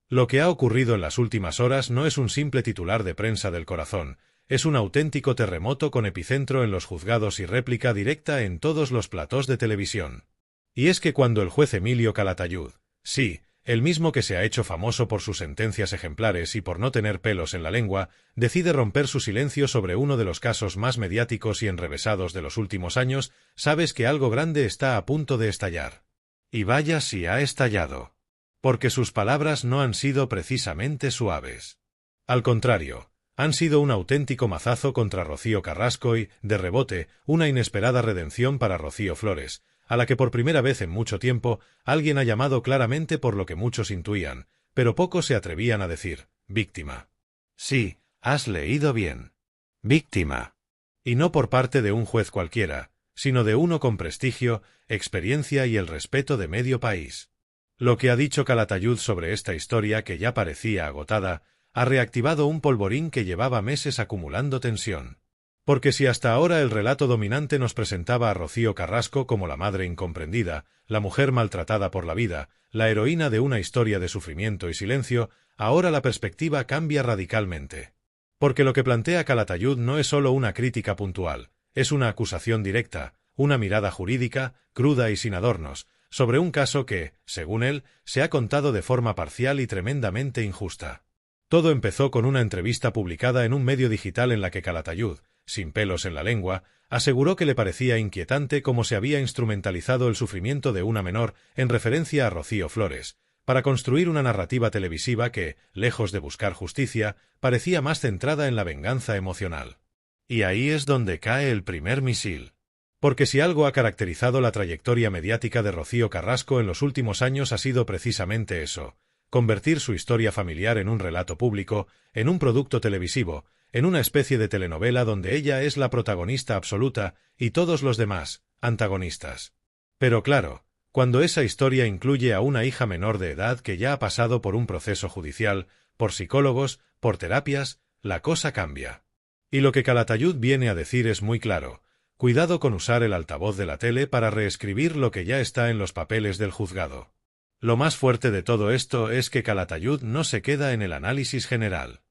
Lo que ha ocurrido en las últimas horas no es un simple titular de prensa del corazón, es un auténtico terremoto con epicentro en los juzgados y réplica directa en todos los platós de televisión. Y es que cuando el juez Emilio Calatayud, sí, el mismo que se ha hecho famoso por sus sentencias ejemplares y por no tener pelos en la lengua, decide romper su silencio sobre uno de los casos más mediáticos y enrevesados de los últimos años, sabes que algo grande está a punto de estallar. Y vaya si ha estallado. Porque sus palabras no han sido precisamente suaves. Al contrario, han sido un auténtico mazazo contra Rocío Carrasco y, de rebote, una inesperada redención para Rocío Flores, a la que por primera vez en mucho tiempo alguien ha llamado claramente por lo que muchos intuían, pero pocos se atrevían a decir, víctima. Sí, has leído bien. Víctima. Y no por parte de un juez cualquiera, sino de uno con prestigio, experiencia y el respeto de medio país. Lo que ha dicho Calatayud sobre esta historia que ya parecía agotada, ha reactivado un polvorín que llevaba meses acumulando tensión. Porque si hasta ahora el relato dominante nos presentaba a Rocío Carrasco como la madre incomprendida, la mujer maltratada por la vida, la heroína de una historia de sufrimiento y silencio, ahora la perspectiva cambia radicalmente. Porque lo que plantea Calatayud no es solo una crítica puntual, es una acusación directa, una mirada jurídica, cruda y sin adornos, sobre un caso que, según él, se ha contado de forma parcial y tremendamente injusta. Todo empezó con una entrevista publicada en un medio digital en la que Calatayud, sin pelos en la lengua, aseguró que le parecía inquietante cómo se había instrumentalizado el sufrimiento de una menor en referencia a Rocío Flores, para construir una narrativa televisiva que, lejos de buscar justicia, parecía más centrada en la venganza emocional. Y ahí es donde cae el primer misil. Porque si algo ha caracterizado la trayectoria mediática de Rocío Carrasco en los últimos años ha sido precisamente eso, convertir su historia familiar en un relato público, en un producto televisivo, en una especie de telenovela donde ella es la protagonista absoluta y todos los demás, antagonistas. Pero claro, cuando esa historia incluye a una hija menor de edad que ya ha pasado por un proceso judicial, por psicólogos, por terapias, la cosa cambia. Y lo que Calatayud viene a decir es muy claro, cuidado con usar el altavoz de la tele para reescribir lo que ya está en los papeles del juzgado. Lo más fuerte de todo esto es que Calatayud no se queda en el análisis general.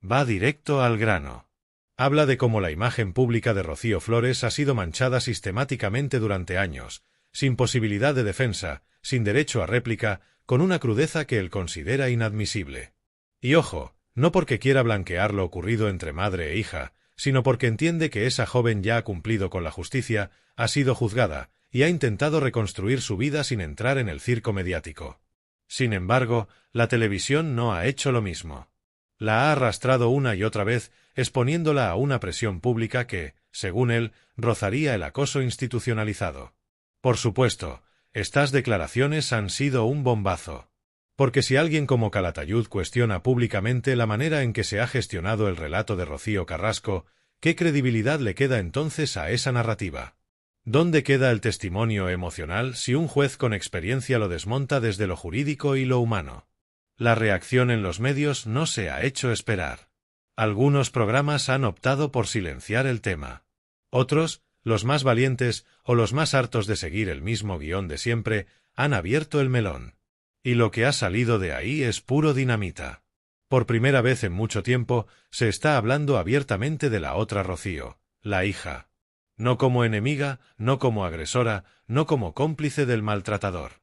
Va directo al grano. Habla de cómo la imagen pública de Rocío Flores ha sido manchada sistemáticamente durante años, sin posibilidad de defensa, sin derecho a réplica, con una crudeza que él considera inadmisible. Y ojo, no porque quiera blanquear lo ocurrido entre madre e hija, sino porque entiende que esa joven ya ha cumplido con la justicia, ha sido juzgada, y ha intentado reconstruir su vida sin entrar en el circo mediático. Sin embargo, la televisión no ha hecho lo mismo. La ha arrastrado una y otra vez, exponiéndola a una presión pública que, según él, rozaría el acoso institucionalizado. Por supuesto, estas declaraciones han sido un bombazo. Porque si alguien como Calatayud cuestiona públicamente la manera en que se ha gestionado el relato de Rocío Carrasco, ¿qué credibilidad le queda entonces a esa narrativa? ¿Dónde queda el testimonio emocional si un juez con experiencia lo desmonta desde lo jurídico y lo humano? La reacción en los medios no se ha hecho esperar. Algunos programas han optado por silenciar el tema. Otros, los más valientes o los más hartos de seguir el mismo guión de siempre, han abierto el melón. Y lo que ha salido de ahí es puro dinamita. Por primera vez en mucho tiempo, se está hablando abiertamente de la otra Rocío, la hija. No como enemiga, no como agresora, no como cómplice del maltratador,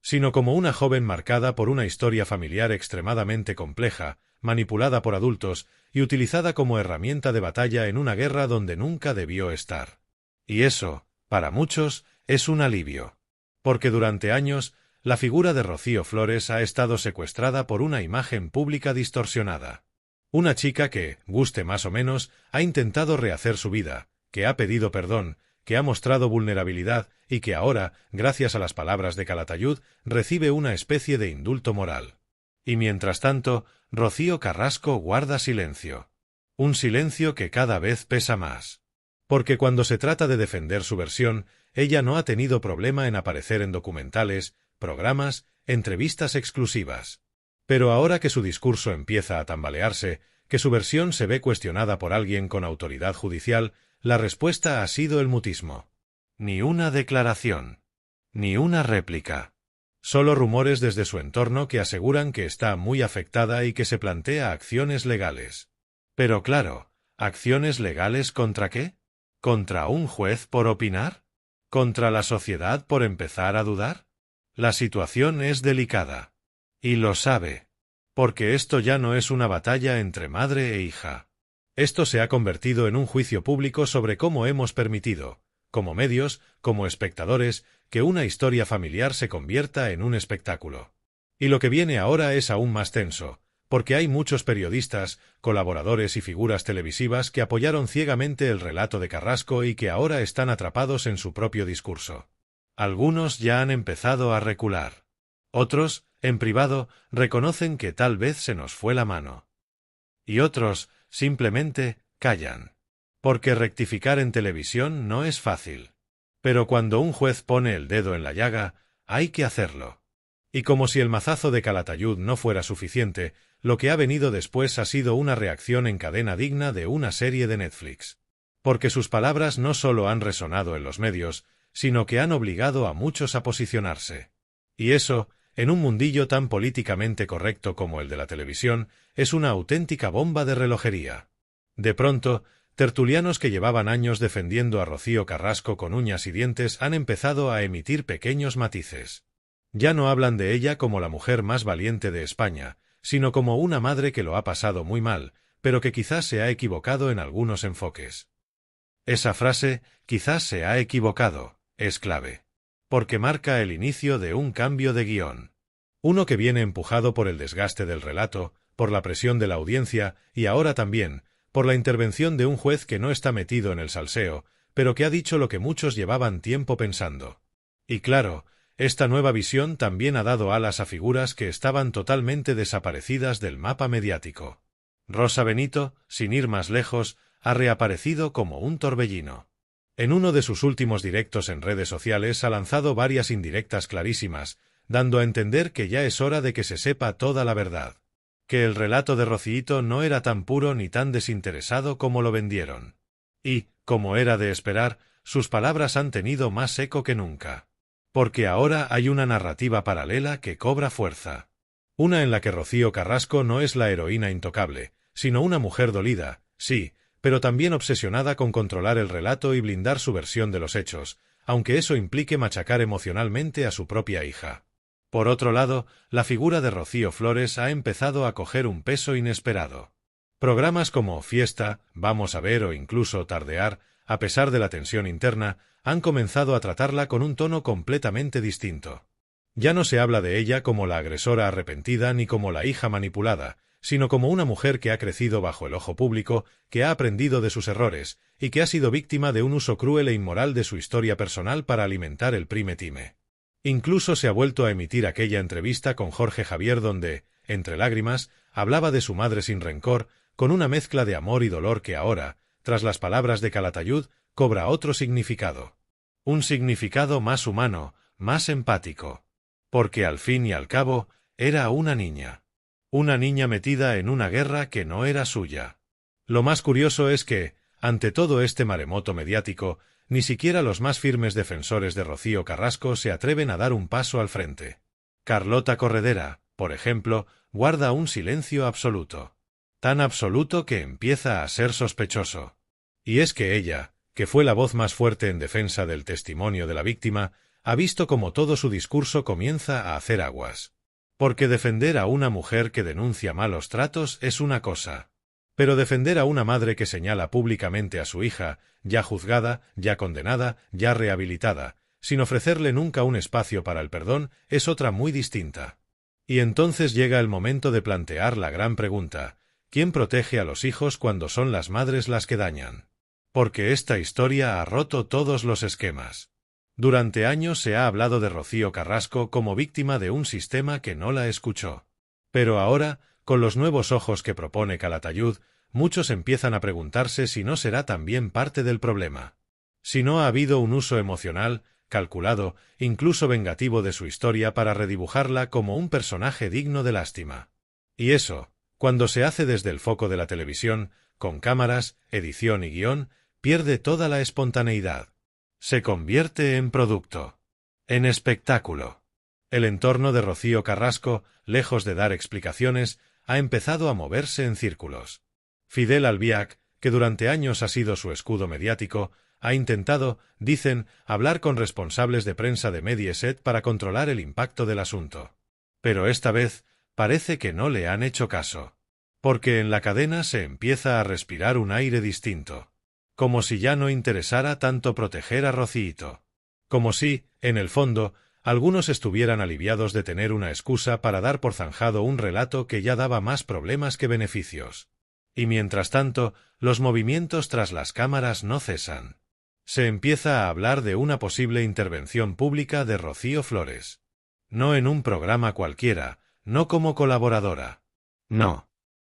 sino como una joven marcada por una historia familiar extremadamente compleja, manipulada por adultos y utilizada como herramienta de batalla en una guerra donde nunca debió estar. Y eso, para muchos, es un alivio. Porque durante años, la figura de Rocío Flores ha estado secuestrada por una imagen pública distorsionada. Una chica que, guste más o menos, ha intentado rehacer su vida, que ha pedido perdón, que ha mostrado vulnerabilidad y que ahora, gracias a las palabras de Calatayud, recibe una especie de indulto moral. Y mientras tanto, Rocío Carrasco guarda silencio. Un silencio que cada vez pesa más. Porque cuando se trata de defender su versión, ella no ha tenido problema en aparecer en documentales, programas, entrevistas exclusivas. Pero ahora que su discurso empieza a tambalearse, que su versión se ve cuestionada por alguien con autoridad judicial, la respuesta ha sido el mutismo. Ni una declaración. Ni una réplica. Solo rumores desde su entorno que aseguran que está muy afectada y que se plantea acciones legales. Pero claro, ¿acciones legales contra qué? ¿Contra un juez por opinar? ¿Contra la sociedad por empezar a dudar? La situación es delicada. Y lo sabe. Porque esto ya no es una batalla entre madre e hija. Esto se ha convertido en un juicio público sobre cómo hemos permitido, como medios, como espectadores, que una historia familiar se convierta en un espectáculo. Y lo que viene ahora es aún más tenso, porque hay muchos periodistas, colaboradores y figuras televisivas que apoyaron ciegamente el relato de Carrasco y que ahora están atrapados en su propio discurso. Algunos ya han empezado a recular. Otros, en privado, reconocen que tal vez se nos fue la mano. Y otros, simplemente, callan. Porque rectificar en televisión no es fácil. Pero cuando un juez pone el dedo en la llaga, hay que hacerlo. Y como si el mazazo de Calatayud no fuera suficiente, lo que ha venido después ha sido una reacción en cadena digna de una serie de Netflix. Porque sus palabras no solo han resonado en los medios, sino que han obligado a muchos a posicionarse. Y eso, en un mundillo tan políticamente correcto como el de la televisión, es una auténtica bomba de relojería. De pronto, tertulianos que llevaban años defendiendo a Rocío Carrasco con uñas y dientes han empezado a emitir pequeños matices. Ya no hablan de ella como la mujer más valiente de España, sino como una madre que lo ha pasado muy mal, pero que quizás se ha equivocado en algunos enfoques. Esa frase, quizás se ha equivocado, es clave. Porque marca el inicio de un cambio de guión. Uno que viene empujado por el desgaste del relato, por la presión de la audiencia y ahora también, por la intervención de un juez que no está metido en el salseo, pero que ha dicho lo que muchos llevaban tiempo pensando. Y claro, esta nueva visión también ha dado alas a figuras que estaban totalmente desaparecidas del mapa mediático. Rosa Benito, sin ir más lejos, ha reaparecido como un torbellino. En uno de sus últimos directos en redes sociales ha lanzado varias indirectas clarísimas, dando a entender que ya es hora de que se sepa toda la verdad. Que el relato de Rociito no era tan puro ni tan desinteresado como lo vendieron. Y, como era de esperar, sus palabras han tenido más eco que nunca. Porque ahora hay una narrativa paralela que cobra fuerza. Una en la que Rocío Carrasco no es la heroína intocable, sino una mujer dolida, sí, pero también obsesionada con controlar el relato y blindar su versión de los hechos, aunque eso implique machacar emocionalmente a su propia hija. Por otro lado, la figura de Rocío Flores ha empezado a coger un peso inesperado. Programas como Fiesta, Vamos a ver o incluso Tardear, a pesar de la tensión interna, han comenzado a tratarla con un tono completamente distinto. Ya no se habla de ella como la agresora arrepentida ni como la hija manipulada, sino como una mujer que ha crecido bajo el ojo público, que ha aprendido de sus errores, y que ha sido víctima de un uso cruel e inmoral de su historia personal para alimentar el prime time. Incluso se ha vuelto a emitir aquella entrevista con Jorge Javier donde, entre lágrimas, hablaba de su madre sin rencor, con una mezcla de amor y dolor que ahora, tras las palabras de Calatayud, cobra otro significado. Un significado más humano, más empático. Porque al fin y al cabo, era una niña. Una niña metida en una guerra que no era suya. Lo más curioso es que, ante todo este maremoto mediático, ni siquiera los más firmes defensores de Rocío Carrasco se atreven a dar un paso al frente. Carlota Corredera, por ejemplo, guarda un silencio absoluto. Tan absoluto que empieza a ser sospechoso. Y es que ella, que fue la voz más fuerte en defensa del testimonio de la víctima, ha visto como todo su discurso comienza a hacer aguas. Porque defender a una mujer que denuncia malos tratos es una cosa. Pero defender a una madre que señala públicamente a su hija, ya juzgada, ya condenada, ya rehabilitada, sin ofrecerle nunca un espacio para el perdón, es otra muy distinta. Y entonces llega el momento de plantear la gran pregunta: ¿quién protege a los hijos cuando son las madres las que dañan? Porque esta historia ha roto todos los esquemas. Durante años se ha hablado de Rocío Carrasco como víctima de un sistema que no la escuchó. Pero ahora, con los nuevos ojos que propone Calatayud, muchos empiezan a preguntarse si no será también parte del problema. Si no ha habido un uso emocional, calculado, incluso vengativo de su historia para redibujarla como un personaje digno de lástima. Y eso, cuando se hace desde el foco de la televisión, con cámaras, edición y guión, pierde toda la espontaneidad. Se convierte en producto. En espectáculo. El entorno de Rocío Carrasco, lejos de dar explicaciones, ha empezado a moverse en círculos. Fidel Albiac, que durante años ha sido su escudo mediático, ha intentado, dicen, hablar con responsables de prensa de Mediaset para controlar el impacto del asunto. Pero esta vez parece que no le han hecho caso. Porque en la cadena se empieza a respirar un aire distinto. Como si ya no interesara tanto proteger a Rocíito. Como si, en el fondo, algunos estuvieran aliviados de tener una excusa para dar por zanjado un relato que ya daba más problemas que beneficios. Y mientras tanto, los movimientos tras las cámaras no cesan. Se empieza a hablar de una posible intervención pública de Rocío Flores. No en un programa cualquiera, no como colaboradora. No.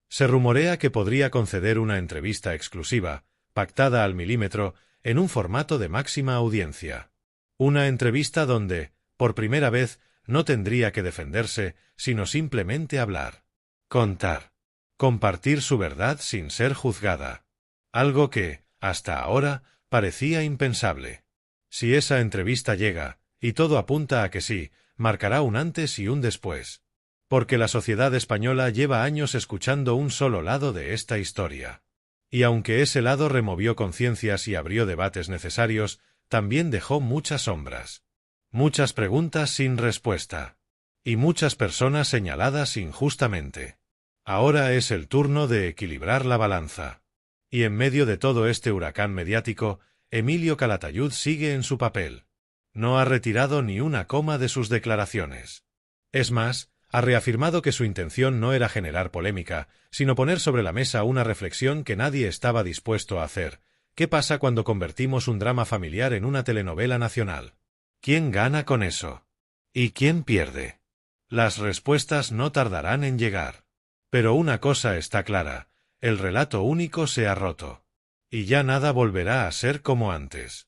Se rumorea que podría conceder una entrevista exclusiva, pactada al milímetro, en un formato de máxima audiencia. Una entrevista donde, por primera vez, no tendría que defenderse, sino simplemente hablar. Contar. Compartir su verdad sin ser juzgada. Algo que, hasta ahora, parecía impensable. Si esa entrevista llega, y todo apunta a que sí, marcará un antes y un después. Porque la sociedad española lleva años escuchando un solo lado de esta historia. Y aunque ese lado removió conciencias y abrió debates necesarios, también dejó muchas sombras. Muchas preguntas sin respuesta. Y muchas personas señaladas injustamente. Ahora es el turno de equilibrar la balanza. Y en medio de todo este huracán mediático, Emilio Calatayud sigue en su papel. No ha retirado ni una coma de sus declaraciones. Es más, ha reafirmado que su intención no era generar polémica, sino poner sobre la mesa una reflexión que nadie estaba dispuesto a hacer. ¿Qué pasa cuando convertimos un drama familiar en una telenovela nacional? ¿Quién gana con eso? ¿Y quién pierde? Las respuestas no tardarán en llegar. Pero una cosa está clara, el relato único se ha roto. Y ya nada volverá a ser como antes.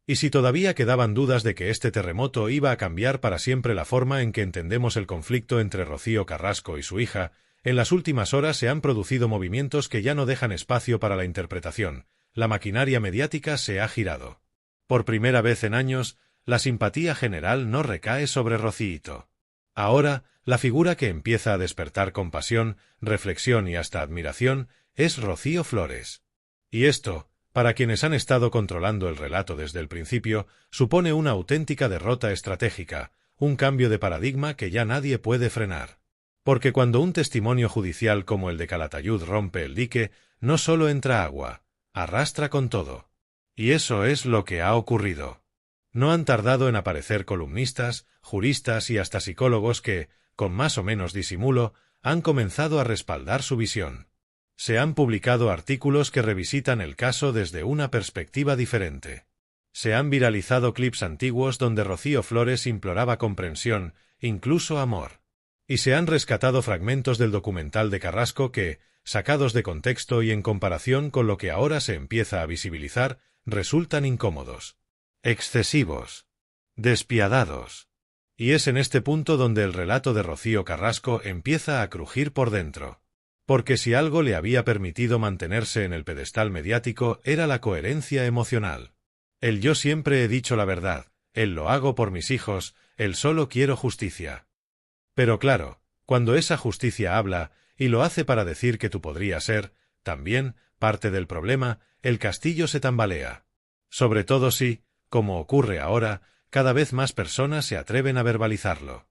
Y si todavía quedaban dudas de que este terremoto iba a cambiar para siempre la forma en que entendemos el conflicto entre Rocío Carrasco y su hija, en las últimas horas se han producido movimientos que ya no dejan espacio para la interpretación. La maquinaria mediática se ha girado. Por primera vez en años, la simpatía general no recae sobre Rocíito. Ahora, la figura que empieza a despertar compasión, reflexión y hasta admiración es Rocío Flores. Y esto, para quienes han estado controlando el relato desde el principio, supone una auténtica derrota estratégica, un cambio de paradigma que ya nadie puede frenar. Porque cuando un testimonio judicial como el de Calatayud rompe el dique, no solo entra agua, arrastra con todo. Y eso es lo que ha ocurrido. No han tardado en aparecer columnistas, juristas y hasta psicólogos que, con más o menos disimulo, han comenzado a respaldar su visión. Se han publicado artículos que revisitan el caso desde una perspectiva diferente. Se han viralizado clips antiguos donde Rocío Flores imploraba comprensión, incluso amor. Y se han rescatado fragmentos del documental de Carrasco que, sacados de contexto y en comparación con lo que ahora se empieza a visibilizar, resultan incómodos, excesivos, despiadados. Y es en este punto donde el relato de Rocío Carrasco empieza a crujir por dentro. Porque si algo le había permitido mantenerse en el pedestal mediático era la coherencia emocional. El yo siempre he dicho la verdad, el lo hago por mis hijos, el solo quiero justicia. Pero claro, cuando esa justicia habla, y lo hace para decir que tú podrías ser, también, parte del problema, el castillo se tambalea. Sobre todo si, como ocurre ahora, cada vez más personas se atreven a verbalizarlo.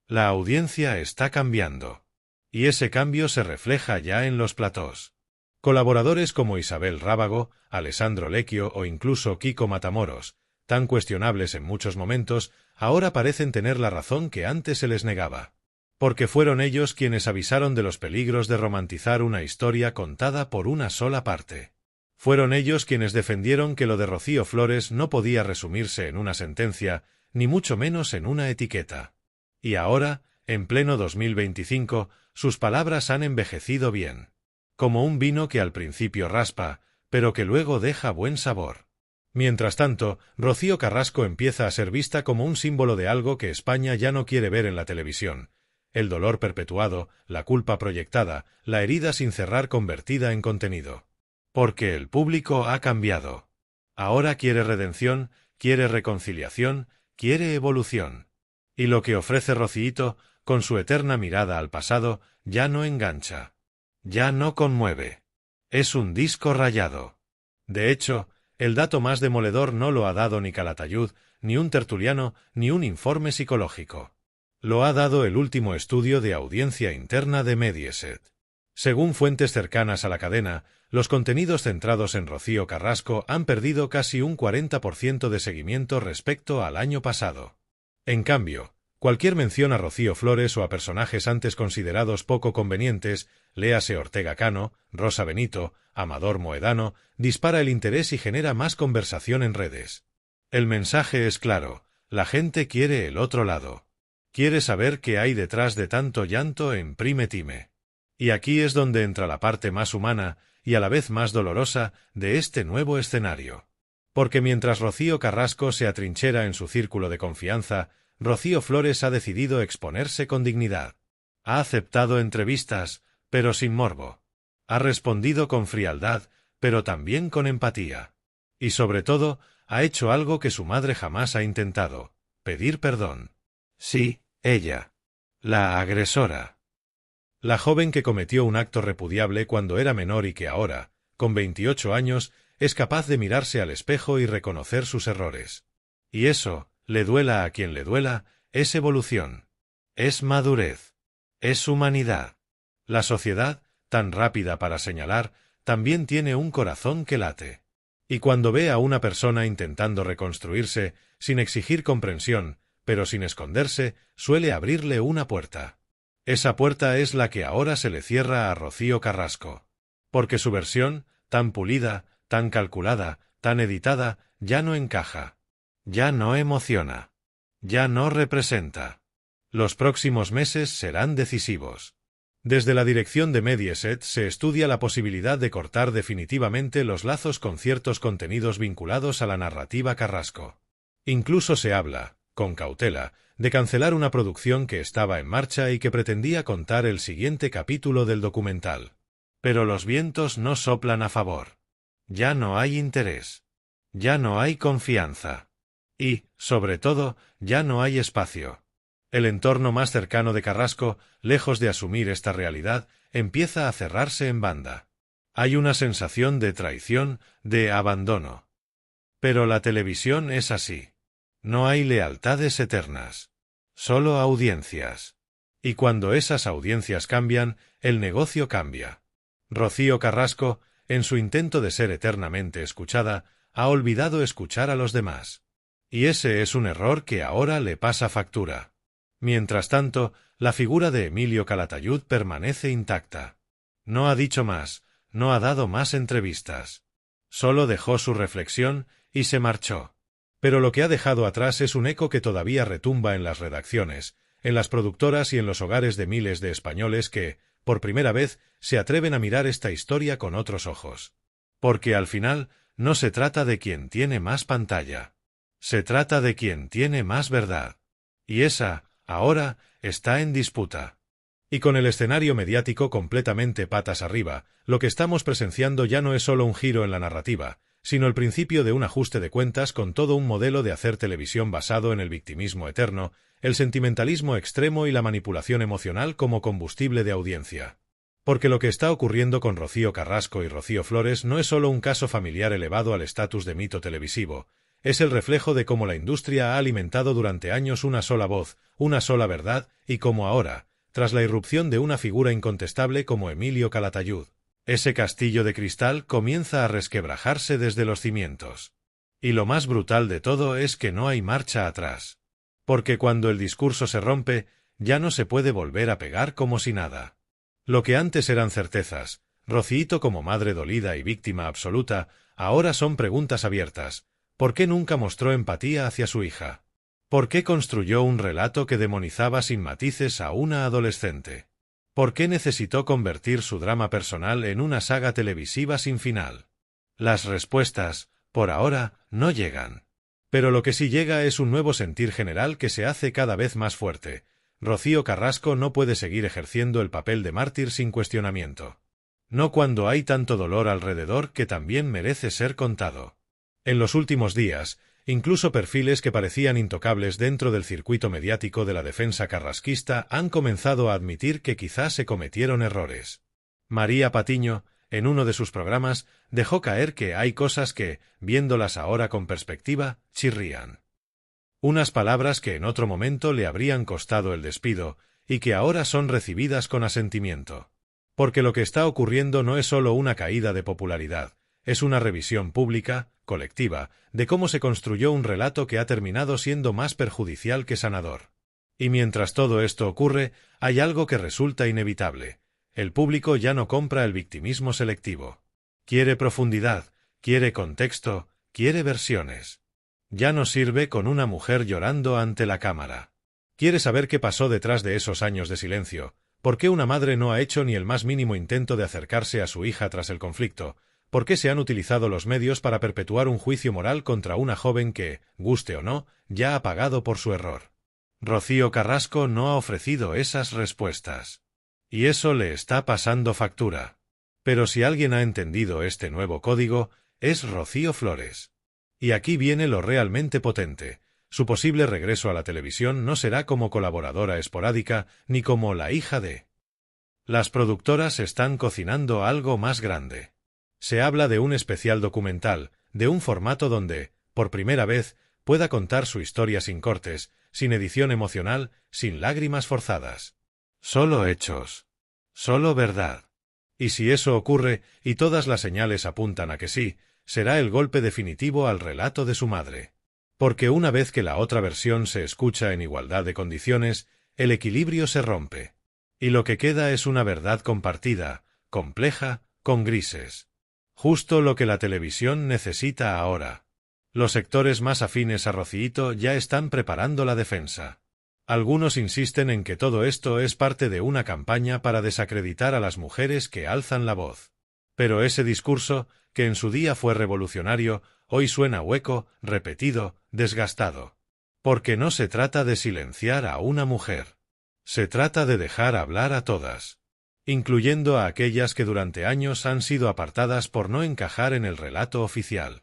La audiencia está cambiando. Y ese cambio se refleja ya en los platós. Colaboradores como Isabel Rábago, Alessandro Lecchio o incluso Kiko Matamoros, tan cuestionables en muchos momentos, ahora parecen tener la razón que antes se les negaba. Porque fueron ellos quienes avisaron de los peligros de romantizar una historia contada por una sola parte. Fueron ellos quienes defendieron que lo de Rocío Flores no podía resumirse en una sentencia, ni mucho menos en una etiqueta. Y ahora, en pleno 2025, sus palabras han envejecido bien. Como un vino que al principio raspa, pero que luego deja buen sabor. Mientras tanto, Rocío Carrasco empieza a ser vista como un símbolo de algo que España ya no quiere ver en la televisión. El dolor perpetuado, la culpa proyectada, la herida sin cerrar convertida en contenido. Porque el público ha cambiado. Ahora quiere redención, quiere reconciliación, quiere evolución. Y lo que ofrece Rocíito, con su eterna mirada al pasado, ya no engancha. Ya no conmueve. Es un disco rayado. De hecho, el dato más demoledor no lo ha dado ni Calatayud, ni un tertuliano, ni un informe psicológico. Lo ha dado el último estudio de audiencia interna de Mediaset. Según fuentes cercanas a la cadena, los contenidos centrados en Rocío Carrasco han perdido casi un 40% de seguimiento respecto al año pasado. En cambio, cualquier mención a Rocío Flores o a personajes antes considerados poco convenientes, léase Ortega Cano, Rosa Benito, Amador Moedano, dispara el interés y genera más conversación en redes. El mensaje es claro, la gente quiere el otro lado. Quiere saber qué hay detrás de tanto llanto en Prime Time. Y aquí es donde entra la parte más humana, y a la vez más dolorosa, de este nuevo escenario. Porque mientras Rocío Carrasco se atrinchera en su círculo de confianza, Rocío Flores ha decidido exponerse con dignidad. Ha aceptado entrevistas, pero sin morbo. Ha respondido con frialdad, pero también con empatía. Y sobre todo, ha hecho algo que su madre jamás ha intentado: pedir perdón. Sí, ella. La agresora. La joven que cometió un acto repudiable cuando era menor y que ahora, con 28 años, es capaz de mirarse al espejo y reconocer sus errores. Y eso, le duela a quien le duela, es evolución. Es madurez. Es humanidad. La sociedad, tan rápida para señalar, también tiene un corazón que late. Y cuando ve a una persona intentando reconstruirse, sin exigir comprensión, pero sin esconderse, suele abrirle una puerta. Esa puerta es la que ahora se le cierra a Rocío Carrasco. Porque su versión, tan pulida, tan calculada, tan editada, ya no encaja. Ya no emociona. Ya no representa. Los próximos meses serán decisivos. Desde la dirección de Mediaset se estudia la posibilidad de cortar definitivamente los lazos con ciertos contenidos vinculados a la narrativa Carrasco. Incluso se habla, con cautela, de cancelar una producción que estaba en marcha y que pretendía contar el siguiente capítulo del documental. Pero los vientos no soplan a favor. Ya no hay interés. Ya no hay confianza. Y, sobre todo, ya no hay espacio. El entorno más cercano de Carrasco, lejos de asumir esta realidad, empieza a cerrarse en banda. Hay una sensación de traición, de abandono. Pero la televisión es así. No hay lealtades eternas. Solo audiencias. Y cuando esas audiencias cambian, el negocio cambia. Rocío Carrasco, en su intento de ser eternamente escuchada, ha olvidado escuchar a los demás. Y ese es un error que ahora le pasa factura. Mientras tanto, la figura de Emilio Calatayud permanece intacta. No ha dicho más, no ha dado más entrevistas. Solo dejó su reflexión y se marchó. Pero lo que ha dejado atrás es un eco que todavía retumba en las redacciones, en las productoras y en los hogares de miles de españoles que, por primera vez, se atreven a mirar esta historia con otros ojos. Porque al final, no se trata de quien tiene más pantalla. Se trata de quien tiene más verdad. Y esa, ahora, está en disputa. Y con el escenario mediático completamente patas arriba, lo que estamos presenciando ya no es solo un giro en la narrativa, sino el principio de un ajuste de cuentas con todo un modelo de hacer televisión basado en el victimismo eterno, el sentimentalismo extremo y la manipulación emocional como combustible de audiencia. Porque lo que está ocurriendo con Rocío Carrasco y Rocío Flores no es solo un caso familiar elevado al estatus de mito televisivo, es el reflejo de cómo la industria ha alimentado durante años una sola voz, una sola verdad, y cómo ahora, tras la irrupción de una figura incontestable como Emilio Calatayud, ese castillo de cristal comienza a resquebrajarse desde los cimientos. Y lo más brutal de todo es que no hay marcha atrás. Porque cuando el discurso se rompe, ya no se puede volver a pegar como si nada. Lo que antes eran certezas, Rocíito como madre dolida y víctima absoluta, ahora son preguntas abiertas. ¿Por qué nunca mostró empatía hacia su hija? ¿Por qué construyó un relato que demonizaba sin matices a una adolescente? ¿Por qué necesitó convertir su drama personal en una saga televisiva sin final? Las respuestas, por ahora, no llegan. Pero lo que sí llega es un nuevo sentir general que se hace cada vez más fuerte. Rocío Carrasco no puede seguir ejerciendo el papel de mártir sin cuestionamiento. No cuando hay tanto dolor alrededor que también merece ser contado. En los últimos días, incluso perfiles que parecían intocables dentro del circuito mediático de la defensa carrasquista han comenzado a admitir que quizás se cometieron errores. María Patiño, en uno de sus programas, dejó caer que hay cosas que, viéndolas ahora con perspectiva, chirrían. Unas palabras que en otro momento le habrían costado el despido y que ahora son recibidas con asentimiento. Porque lo que está ocurriendo no es solo una caída de popularidad, es una revisión pública, colectiva, de cómo se construyó un relato que ha terminado siendo más perjudicial que sanador. Y mientras todo esto ocurre, hay algo que resulta inevitable. El público ya no compra el victimismo selectivo. Quiere profundidad, quiere contexto, quiere versiones. Ya no sirve con una mujer llorando ante la cámara. Quiere saber qué pasó detrás de esos años de silencio, por qué una madre no ha hecho ni el más mínimo intento de acercarse a su hija tras el conflicto, por qué se han utilizado los medios para perpetuar un juicio moral contra una joven que, guste o no, ya ha pagado por su error. Rocío Carrasco no ha ofrecido esas respuestas. Y eso le está pasando factura. Pero si alguien ha entendido este nuevo código, es Rocío Flores. Y aquí viene lo realmente potente. Su posible regreso a la televisión no será como colaboradora esporádica, ni como la hija de. Las productoras están cocinando algo más grande. Se habla de un especial documental, de un formato donde, por primera vez, pueda contar su historia sin cortes, sin edición emocional, sin lágrimas forzadas. Solo hechos. Solo verdad. Y si eso ocurre, y todas las señales apuntan a que sí, será el golpe definitivo al relato de su madre. Porque una vez que la otra versión se escucha en igualdad de condiciones, el equilibrio se rompe. Y lo que queda es una verdad compartida, compleja, con grises. Justo lo que la televisión necesita ahora. Los sectores más afines a Rocíito ya están preparando la defensa. Algunos insisten en que todo esto es parte de una campaña para desacreditar a las mujeres que alzan la voz. Pero ese discurso, que en su día fue revolucionario, hoy suena hueco, repetido, desgastado. Porque no se trata de silenciar a una mujer. Se trata de dejar hablar a todas, incluyendo a aquellas que durante años han sido apartadas por no encajar en el relato oficial.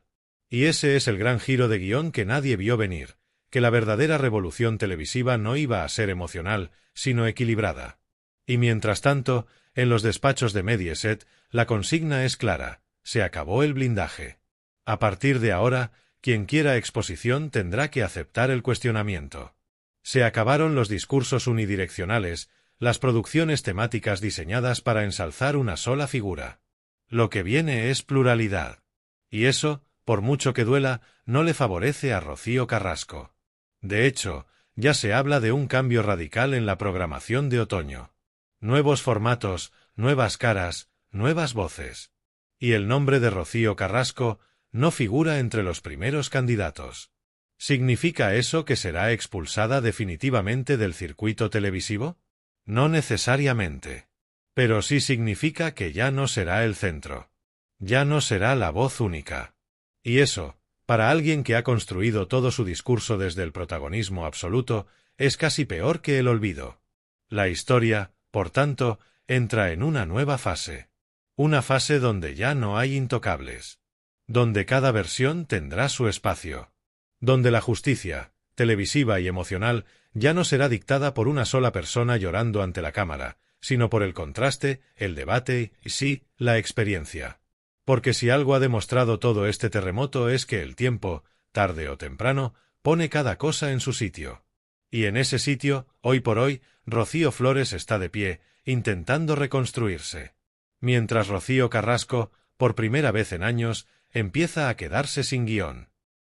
Y ese es el gran giro de guión que nadie vio venir, que la verdadera revolución televisiva no iba a ser emocional, sino equilibrada. Y mientras tanto, en los despachos de Mediaset, la consigna es clara: se acabó el blindaje. A partir de ahora, quien quiera exposición tendrá que aceptar el cuestionamiento. Se acabaron los discursos unidireccionales, las producciones temáticas diseñadas para ensalzar una sola figura. Lo que viene es pluralidad. Y eso, por mucho que duela, no le favorece a Rocío Carrasco. De hecho, ya se habla de un cambio radical en la programación de otoño. Nuevos formatos, nuevas caras, nuevas voces. Y el nombre de Rocío Carrasco no figura entre los primeros candidatos. ¿Significa eso que será expulsada definitivamente del circuito televisivo? No necesariamente. Pero sí significa que ya no será el centro. Ya no será la voz única. Y eso, para alguien que ha construido todo su discurso desde el protagonismo absoluto, es casi peor que el olvido. La historia, por tanto, entra en una nueva fase. Una fase donde ya no hay intocables. Donde cada versión tendrá su espacio. Donde la justicia, televisiva y emocional, ya no será dictada por una sola persona llorando ante la cámara, sino por el contraste, el debate y, sí, la experiencia. Porque si algo ha demostrado todo este terremoto es que el tiempo, tarde o temprano, pone cada cosa en su sitio. Y en ese sitio, hoy por hoy, Rocío Flores está de pie, intentando reconstruirse. Mientras Rocío Carrasco, por primera vez en años, empieza a quedarse sin guión.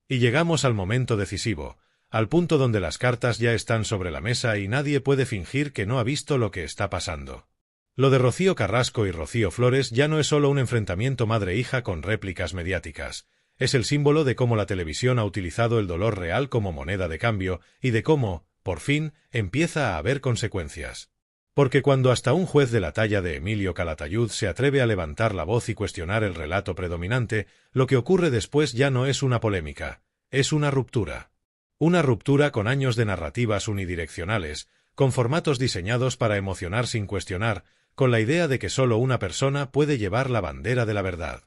Y llegamos al momento decisivo, al punto donde las cartas ya están sobre la mesa y nadie puede fingir que no ha visto lo que está pasando. Lo de Rocío Carrasco y Rocío Flores ya no es solo un enfrentamiento madre-hija con réplicas mediáticas, es el símbolo de cómo la televisión ha utilizado el dolor real como moneda de cambio y de cómo, por fin, empieza a haber consecuencias. Porque cuando hasta un juez de la talla de Emilio Calatayud se atreve a levantar la voz y cuestionar el relato predominante, lo que ocurre después ya no es una polémica, es una ruptura. Una ruptura con años de narrativas unidireccionales, con formatos diseñados para emocionar sin cuestionar, con la idea de que solo una persona puede llevar la bandera de la verdad.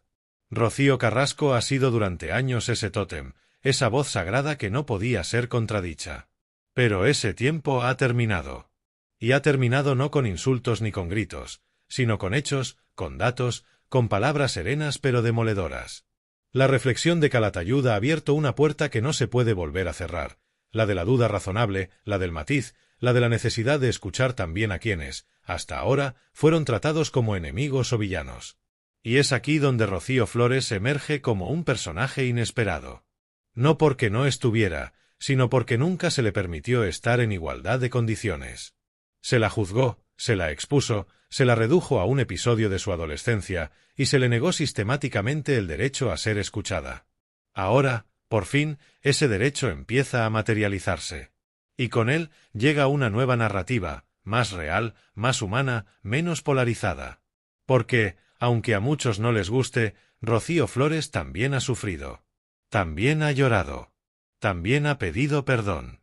Rocío Carrasco ha sido durante años ese tótem, esa voz sagrada que no podía ser contradicha. Pero ese tiempo ha terminado. Y ha terminado no con insultos ni con gritos, sino con hechos, con datos, con palabras serenas pero demoledoras. La reflexión de Calatayud ha abierto una puerta que no se puede volver a cerrar, la de la duda razonable, la del matiz, la de la necesidad de escuchar también a quienes, hasta ahora, fueron tratados como enemigos o villanos. Y es aquí donde Rocío Flores emerge como un personaje inesperado. No porque no estuviera, sino porque nunca se le permitió estar en igualdad de condiciones. Se la juzgó, se la expuso, se la redujo a un episodio de su adolescencia y se le negó sistemáticamente el derecho a ser escuchada. Ahora, por fin, ese derecho empieza a materializarse. Y con él llega una nueva narrativa, más real, más humana, menos polarizada. Porque, aunque a muchos no les guste, Rocío Flores también ha sufrido. También ha llorado. También ha pedido perdón.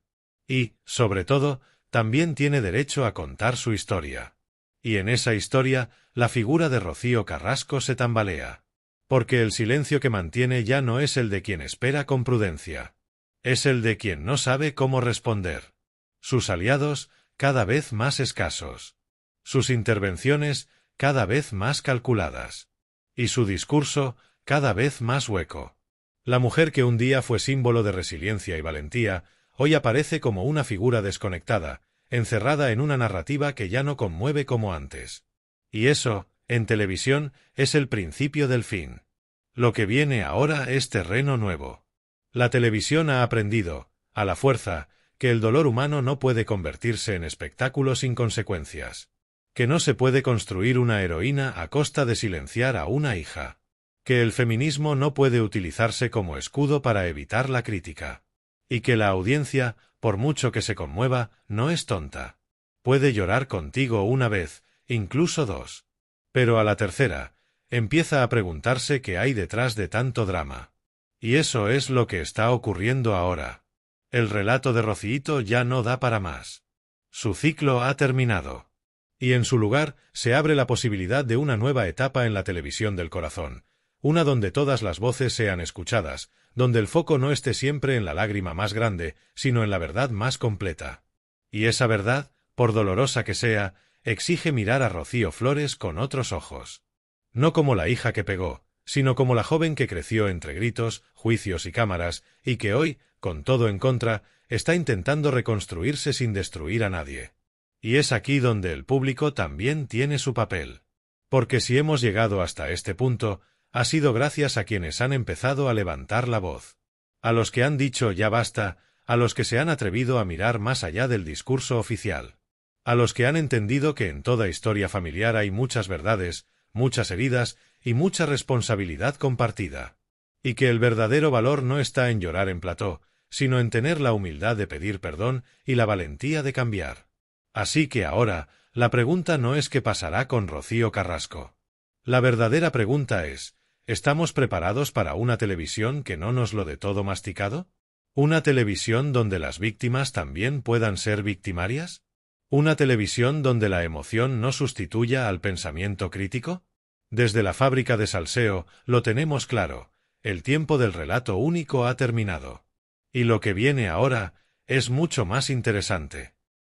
Y, sobre todo, también tiene derecho a contar su historia. Y en esa historia, la figura de Rocío Carrasco se tambalea. Porque el silencio que mantiene ya no es el de quien espera con prudencia. Es el de quien no sabe cómo responder. Sus aliados, cada vez más escasos. Sus intervenciones, cada vez más calculadas. Y su discurso, cada vez más hueco. La mujer que un día fue símbolo de resiliencia y valentía, hoy aparece como una figura desconectada, encerrada en una narrativa que ya no conmueve como antes. Y eso, en televisión, es el principio del fin. Lo que viene ahora es terreno nuevo. La televisión ha aprendido, a la fuerza, que el dolor humano no puede convertirse en espectáculo sin consecuencias. Que no se puede construir una heroína a costa de silenciar a una hija. Que el feminismo no puede utilizarse como escudo para evitar la crítica. Y que la audiencia, por mucho que se conmueva, no es tonta. Puede llorar contigo una vez, incluso dos. Pero a la tercera, empieza a preguntarse qué hay detrás de tanto drama. Y eso es lo que está ocurriendo ahora. El relato de Rociito ya no da para más. Su ciclo ha terminado. Y en su lugar se abre la posibilidad de una nueva etapa en la televisión del corazón, una donde todas las voces sean escuchadas, donde el foco no esté siempre en la lágrima más grande, sino en la verdad más completa. Y esa verdad, por dolorosa que sea, exige mirar a Rocío Flores con otros ojos. No como la hija que pegó, sino como la joven que creció entre gritos, juicios y cámaras, y que hoy, con todo en contra, está intentando reconstruirse sin destruir a nadie. Y es aquí donde el público también tiene su papel. Porque si hemos llegado hasta este punto, ha sido gracias a quienes han empezado a levantar la voz. A los que han dicho ya basta, a los que se han atrevido a mirar más allá del discurso oficial. A los que han entendido que en toda historia familiar hay muchas verdades, muchas heridas y mucha responsabilidad compartida. Y que el verdadero valor no está en llorar en plató, sino en tener la humildad de pedir perdón y la valentía de cambiar. Así que ahora, la pregunta no es qué pasará con Rocío Carrasco. La verdadera pregunta es, ¿estamos preparados para una televisión que no nos lo dé todo masticado? ¿Una televisión donde las víctimas también puedan ser victimarias? ¿Una televisión donde la emoción no sustituya al pensamiento crítico? Desde la fábrica de salseo lo tenemos claro, el tiempo del relato único ha terminado. Y lo que viene ahora es mucho más interesante.